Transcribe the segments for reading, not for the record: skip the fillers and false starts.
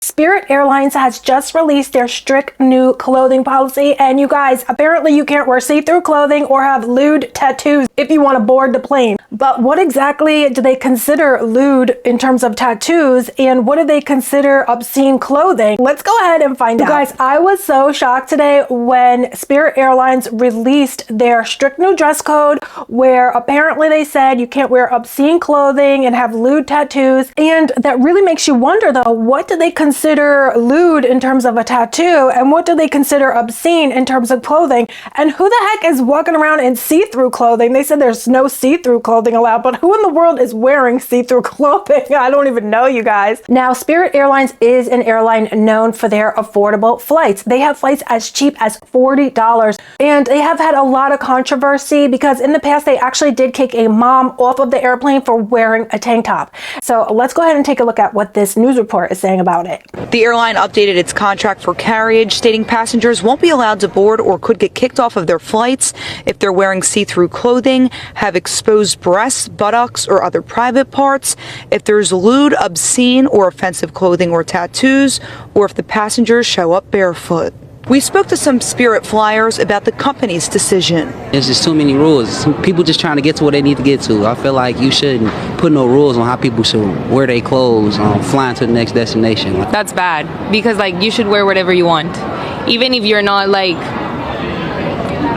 Spirit Airlines has just released their strict new clothing policy, and you guys, apparently you can't wear see-through clothing or have lewd tattoos if you want to board the plane. But what exactly do they consider lewd in terms of tattoos, and what do they consider obscene clothing? Let's go ahead and find out. You guys, I was so shocked today when Spirit Airlines released their strict new dress code, where apparently they said you can't wear obscene clothing and have lewd tattoos. And that really makes you wonder though, what do they consider lewd in terms of a tattoo, and what do they consider obscene in terms of clothing? And who the heck is walking around in see-through clothing? They said there's no see-through clothing allowed, but who in the world is wearing see-through clothing? I don't even know, you guys. Now, Spirit Airlines is an airline known for their affordable flights. They have flights as cheap as $40, and they have had a lot of controversy because in the past they actually did kick a mom off of the airplane for wearing a tank top. So let's go ahead and take a look at what this news report is saying about it. The airline updated its contract for carriage, stating passengers won't be allowed to board or could get kicked off of their flights if they're wearing see-through clothing, have exposed breasts, buttocks, or other private parts, if there's lewd, obscene, or offensive clothing or tattoos, or if the passengers show up barefoot. We spoke to some Spirit flyers about the company's decision. There's just too many rules. Some people just trying to get to where they need to get to. I feel like you shouldn't put no rules on how people should wear their clothes flying to the next destination. That's bad, because like you should wear whatever you want. Even if you're not like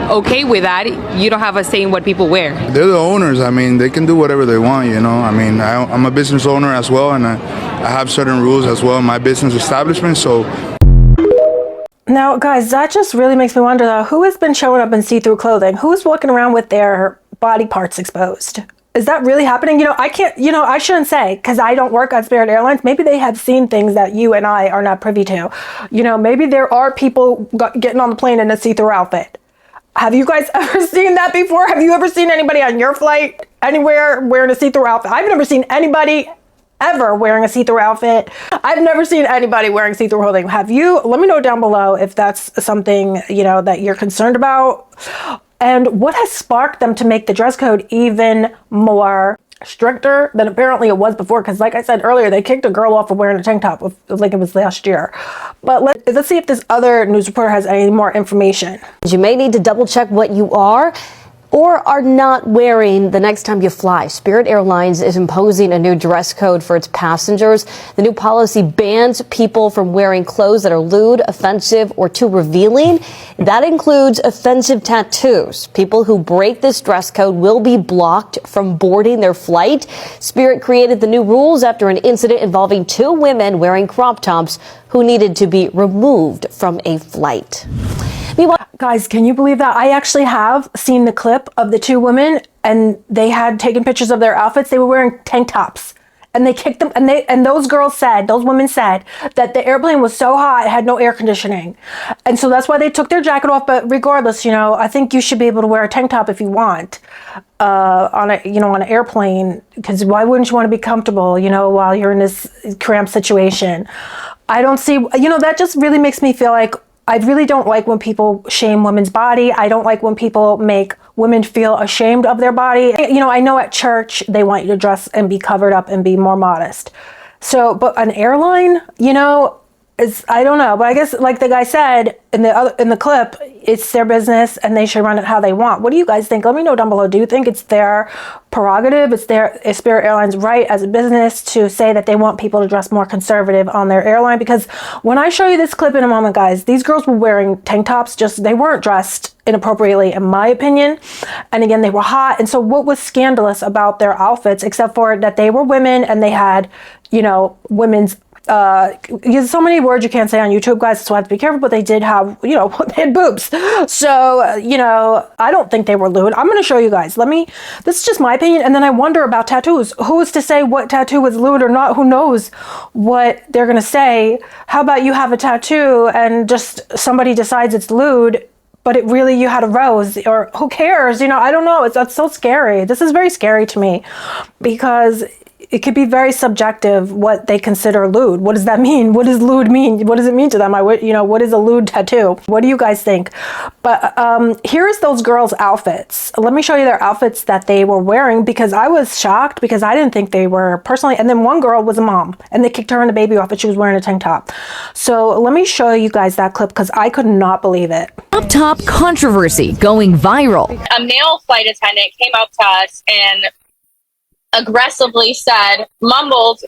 okay with that, you don't have a say in what people wear. They're the owners. I mean, they can do whatever they want, you know. I mean, I'm a business owner as well, and I have certain rules as well in my business establishment, so. Now, guys, that just really makes me wonder, though, who has been showing up in see-through clothing? Who's walking around with their body parts exposed? Is that really happening? You know, I shouldn't say, because I don't work at Spirit Airlines. Maybe they have seen things that you and I are not privy to. You know, maybe there are people getting on the plane in a see-through outfit. Have you guys ever seen that before? Have you ever seen anybody on your flight anywhere wearing a see-through outfit? I've never seen anybody ever wearing a see-through outfit. I've never seen anybody wearing see-through clothing. Have you? Let me know down below if that's something, you know, that you're concerned about. And what has sparked them to make the dress code even more stricter than apparently it was before? Because like I said earlier, they kicked a girl off for wearing a tank top like it was last year. But let's see if this other news reporter has any more information. You may need to double check what you are or are not wearing the next time you fly. Spirit Airlines is imposing a new dress code for its passengers. The new policy bans people from wearing clothes that are lewd, offensive, or too revealing. That includes offensive tattoos. People who break this dress code will be blocked from boarding their flight. Spirit created the new rules after an incident involving two women wearing crop tops who needed to be removed from a flight. Meanwhile, guys, can you believe that? I actually have seen the clip of the two women, and they had taken pictures of their outfits. They were wearing tank tops, and they kicked them. And those women said that the airplane was so hot, it had no air conditioning, and so that's why they took their jacket off. But regardless, you know, I think you should be able to wear a tank top if you want on an airplane, because why wouldn't you want to be comfortable, you know, while you're in this cramped situation? I don't see, you know, that just really makes me feel like I really don't like when people shame women's body. I don't like when people make women feel ashamed of their body. You know, I know at church they want you to dress and be covered up and be more modest. So, but an airline, you know, I don't know, but I guess like the guy said in the clip, it's their business and they should run it how they want. What do you guys think? Let me know down below. Do you think it's their prerogative? Is Spirit Airlines right as a business to say that they want people to dress more conservative on their airline? Because when I show you this clip in a moment, guys, these girls were wearing tank tops. They weren't dressed inappropriately, in my opinion. And again, they were hot. And so what was scandalous about their outfits, except for that they were women and they had, you know, women's there's so many words you can't say on YouTube, guys, so I have to be careful, but they did have, you know, they had boobs. So, you know, I don't think they were lewd. I'm going to show you guys. This is just my opinion. And then I wonder about tattoos. Who is to say what tattoo is lewd or not? Who knows what they're going to say? How about you have a tattoo and just somebody decides it's lewd, but you had a rose, or who cares? You know, I don't know. That's so scary. This is very scary to me because it could be very subjective what they consider lewd. What does that mean? What does lewd mean? What does it mean to them? What is a lewd tattoo? What do you guys think? But here's those girls' outfits. Let me show you their outfits that they were wearing, because I was shocked because I didn't think they were personally. And then one girl was a mom and they kicked her and the baby off and she was wearing a tank top. So let me show you guys that clip because I could not believe it. Up top controversy going viral. A male flight attendant came up to us and aggressively said, mumbled,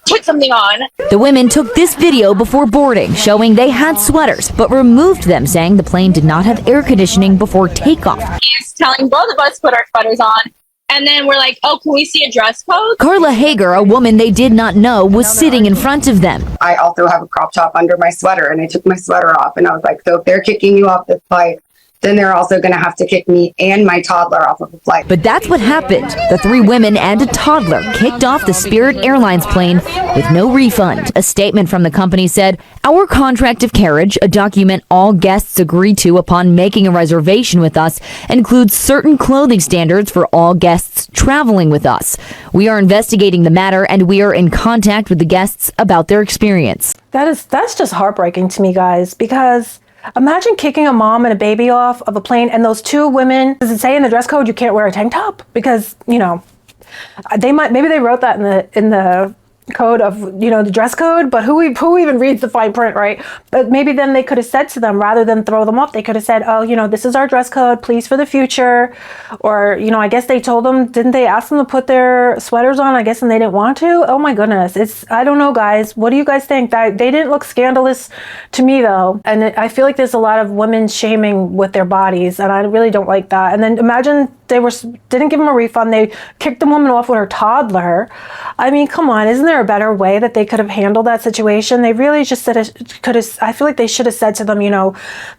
put something on. The women took this video before boarding, showing they had sweaters, but removed them, saying the plane did not have air conditioning before takeoff. He's telling both of us to put our sweaters on. And then we're like, oh, can we see a dress code? Carla Hager, a woman they did not know, was sitting in front of them. I also have a crop top under my sweater, and I took my sweater off, and I was like, so if they're kicking you off this flight, then they're also going to have to kick me and my toddler off of the flight. But that's what happened. The 3 women and a toddler kicked off the Spirit Airlines plane with no refund. A statement from the company said, "Our contract of carriage, a document all guests agree to upon making a reservation with us, includes certain clothing standards for all guests traveling with us. We are investigating the matter and we are in contact with the guests about their experience." That's just heartbreaking to me, guys, because imagine kicking a mom and a baby off of a plane and those 2 women, does it say in the dress code you can't wear a tank top? Because, maybe they wrote that in the code of, the dress code, but who even reads the fine print, right? But maybe then they could have said to them, rather than throw them off, they could have said, oh, this is our dress code, please, for the future. Or, I guess they told them, didn't they ask them to put their sweaters on, I guess, and they didn't want to? Oh my goodness. I don't know, guys. What do you guys think? They didn't look scandalous to me, though. And I feel like there's a lot of women shaming with their bodies, and I really don't like that. And then imagine didn't give them a refund. They kicked the woman off with her toddler. I mean, come on, isn't there a better way that they could have handled that situation? They really just I feel like they should have said to them,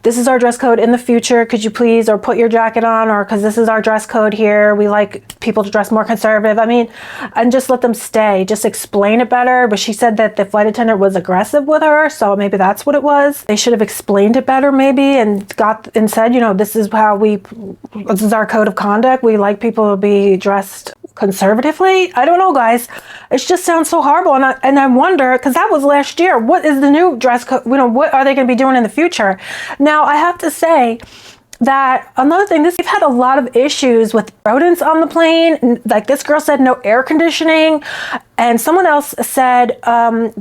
this is our dress code in the future. Could you please, or put your jacket on, or because this is our dress code here. We like people to dress more conservative. I mean, and just let them stay. Just explain it better. But she said that the flight attendant was aggressive with her, so maybe that's what it was. They should have explained it better, maybe, and said, this is this is our code of conduct. We like people to be dressed conservatively. I don't know, guys. It just sounds so horrible. And I wonder, because that was last year, what is the new dress code? What are they going to be doing in the future? Now, I have to say that another thing, they've had a lot of issues with rodents on the plane. Like this girl said, no air conditioning. And someone else said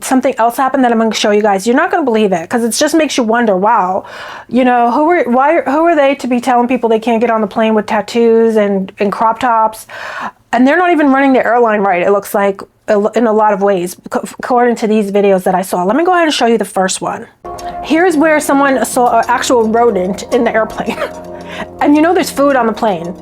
something else happened that I'm going to show you guys. You're not going to believe it, because it just makes you wonder, wow, who are they to be telling people they can't get on the plane with tattoos and crop tops? And they're not even running the airline right, it looks like, in a lot of ways, according to these videos that I saw. Let me go ahead and show you the first one. Here's where someone saw an actual rodent in the airplane. And there's food on the plane.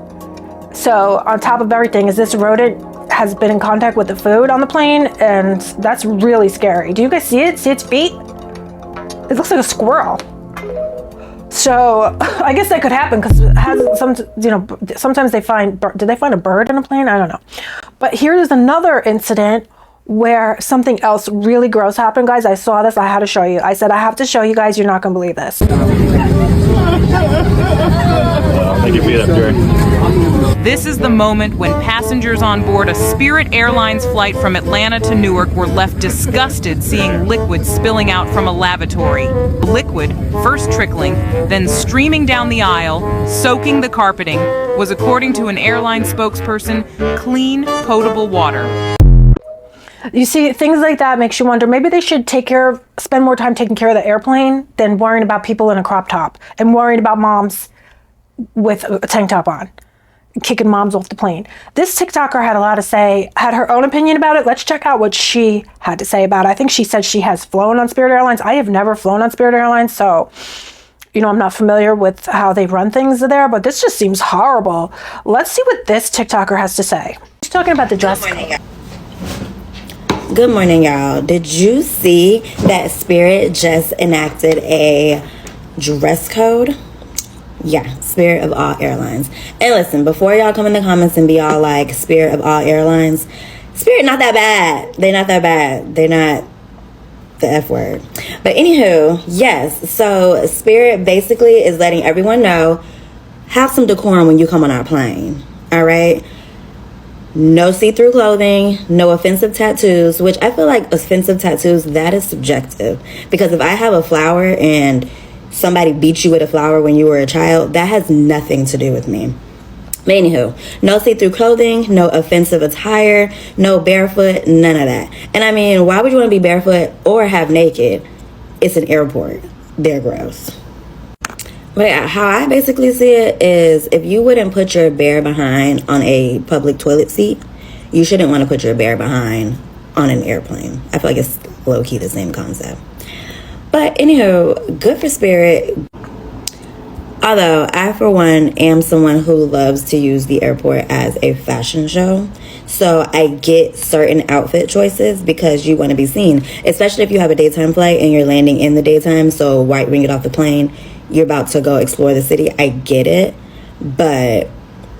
So on top of everything is this rodent has been in contact with the food on the plane, and that's really scary. Do you guys see it? See its feet? It looks like a squirrel. So I guess that could happen because it has sometimes they find, did they find a bird in a plane? I don't know. But here's another incident where something else really gross happened, guys. I saw this. I had to show you. I said, I have to show you guys. You're not going to believe this. Take your feet up, Jerry. This is the moment when passengers on board a Spirit Airlines flight from Atlanta to Newark were left disgusted seeing liquid spilling out from a lavatory. Liquid, first trickling, then streaming down the aisle, soaking the carpeting, was, according to an airline spokesperson, clean, potable water. You see, things like that makes you wonder, maybe they should spend more time taking care of the airplane than worrying about people in a crop top and worrying about moms with a tank top on, kicking moms off the plane. This TikToker had a lot to say, had her own opinion about it. Let's check out what she had to say about it. I think she said she has flown on Spirit Airlines. I have never flown on Spirit Airlines, so I'm not familiar with how they run things there, but this just seems horrible. Let's see what this TikToker has to say. She's talking about the dress code. Good morning, y'all. Did you see that Spirit just enacted a dress code? Yeah, Spirit of all airlines. And listen, before y'all come in the comments and be all like, Spirit of all airlines, Spirit not that bad. They're not that bad. They're not the F word. But anywho, yes. So Spirit basically is letting everyone know, have some decorum when you come on our plane. All right? No see-through clothing, no offensive tattoos, which I feel like offensive tattoos, that is subjective. Because if I have a flower and somebody beat you with a flower when you were a child, that has nothing to do with me. But anywho, no see-through clothing, no offensive attire, no barefoot, none of that. And I mean, why would you want to be barefoot or have naked? It's an airport. They're gross. But how I basically see it is, if you wouldn't put your bare behind on a public toilet seat, you shouldn't want to put your bare behind on an airplane. I feel like it's low-key the same concept. But anywho, good for Spirit. Although I, for one, am someone who loves to use the airport as a fashion show. So I get certain outfit choices because you want to be seen, especially if you have a daytime flight and you're landing in the daytime. So right when you get off the plane, you're about to go explore the city. I get it. But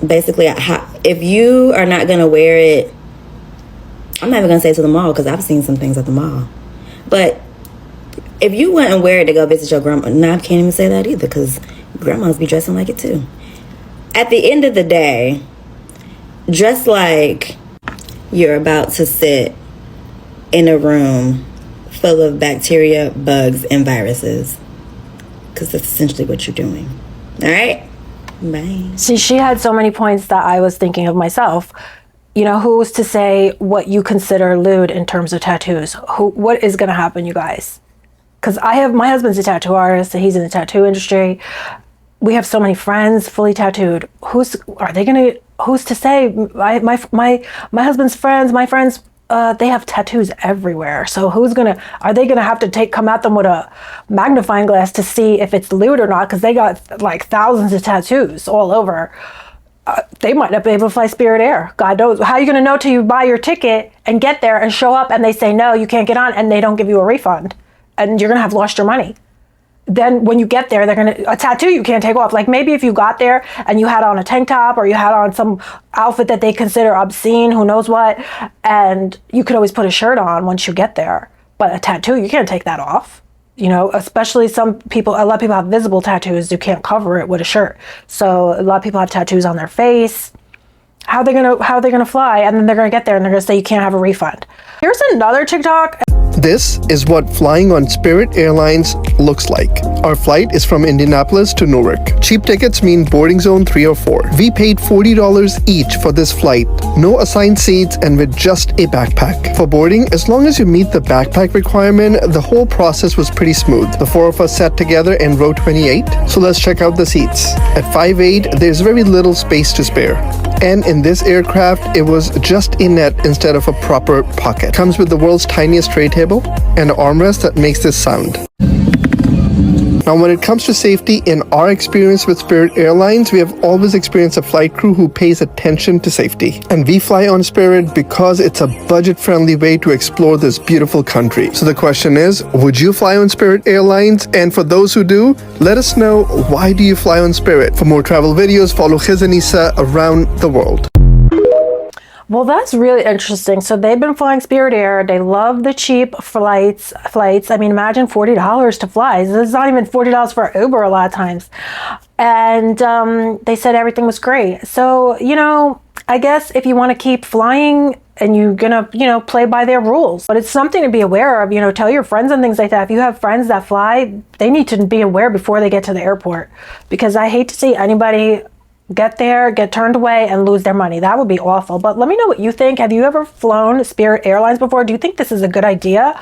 basically, if you are not going to wear it, I'm not even going to say to the mall because I've seen some things at the mall. But if you wouldn't wear it to go visit your grandma, I can't even say that either because grandmas be dressing like it too. At the end of the day, dress like you're about to sit in a room full of bacteria, bugs, and viruses. Because that's essentially what you're doing. All right? Bye. See, she had so many points that I was thinking of myself. You know, who's to say what you consider lewd in terms of tattoos? What is going to happen, you guys? Because my husband's a tattoo artist, and he's in the tattoo industry. We have so many friends fully tattooed. Who's to say? My husband's friends, my friends, they have tattoos everywhere. So are they gonna have to come at them with a magnifying glass to see if it's lewd or not? Because they got like thousands of tattoos all over. They might not be able to fly Spirit Air. God knows. How are you gonna know till you buy your ticket and get there and show up and they say, no, you can't get on, and they don't give you a refund, and you're gonna have lost your money. Then when you get there, a tattoo you can't take off. Like maybe if you got there and you had on a tank top or you had on some outfit that they consider obscene, who knows what, and you could always put a shirt on once you get there. But a tattoo, you can't take that off. You know, especially a lot of people have visible tattoos. You can't cover it with a shirt. So a lot of people have tattoos on their face. How are they gonna fly? And then they're gonna get there and they're gonna say you can't have a refund. Here's another TikTok. This is what flying on Spirit Airlines looks like. Our flight is from Indianapolis to Newark. Cheap tickets mean boarding zone 3 or 4. We paid $40 each for this flight, no assigned seats, and with just a backpack. For boarding, as long as you meet the backpack requirement, the whole process was pretty smooth. The 4 of us sat together in row 28, so let's check out the seats. At 5'8", there's very little space to spare. And in this aircraft, it was just a net instead of a proper pocket. Comes with the world's tiniest tray table and an armrest that makes this sound. Now, when it comes to safety, in our experience with Spirit Airlines, we have always experienced a flight crew who pays attention to safety. And we fly on Spirit because it's a budget-friendly way to explore this beautiful country. So the question is, would you fly on Spirit Airlines? And for those who do, let us know, why do you fly on Spirit? For more travel videos, follow Khiz and Issa around the world. Well, that's really interesting. So they've been flying Spirit Air. They love the cheap flights. I mean, imagine $40 to fly. This is not even $40 for Uber a lot of times. And they said everything was great. So, you know, I guess if you want to keep flying and you're going to, you know, play by their rules. But it's something to be aware of, you know, tell your friends and things like that. If you have friends that fly, they need to be aware before they get to the airport. Because I hate to see anybody get there, get turned away, and lose their money. That would be awful. But let me know what you think. Have you ever flown Spirit Airlines before? Do you think this is a good idea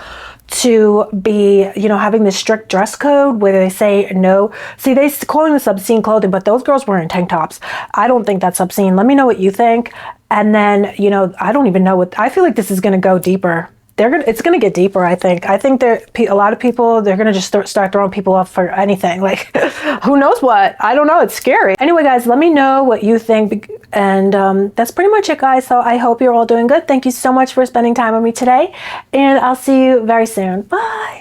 to be, you know, having this strict dress code where they say no? See, they're calling this obscene clothing, but those girls were in tank tops. I don't think that's obscene. Let me know what you think. And then, you know, I don't even know I feel like this is going to go deeper. It's going to get deeper, I think. I think a lot of people, they're going to just start throwing people off for anything. Like, who knows what? I don't know. It's scary. Anyway, guys, let me know what you think. And that's pretty much it, guys. So I hope you're all doing good. Thank you so much for spending time with me today. And I'll see you very soon. Bye.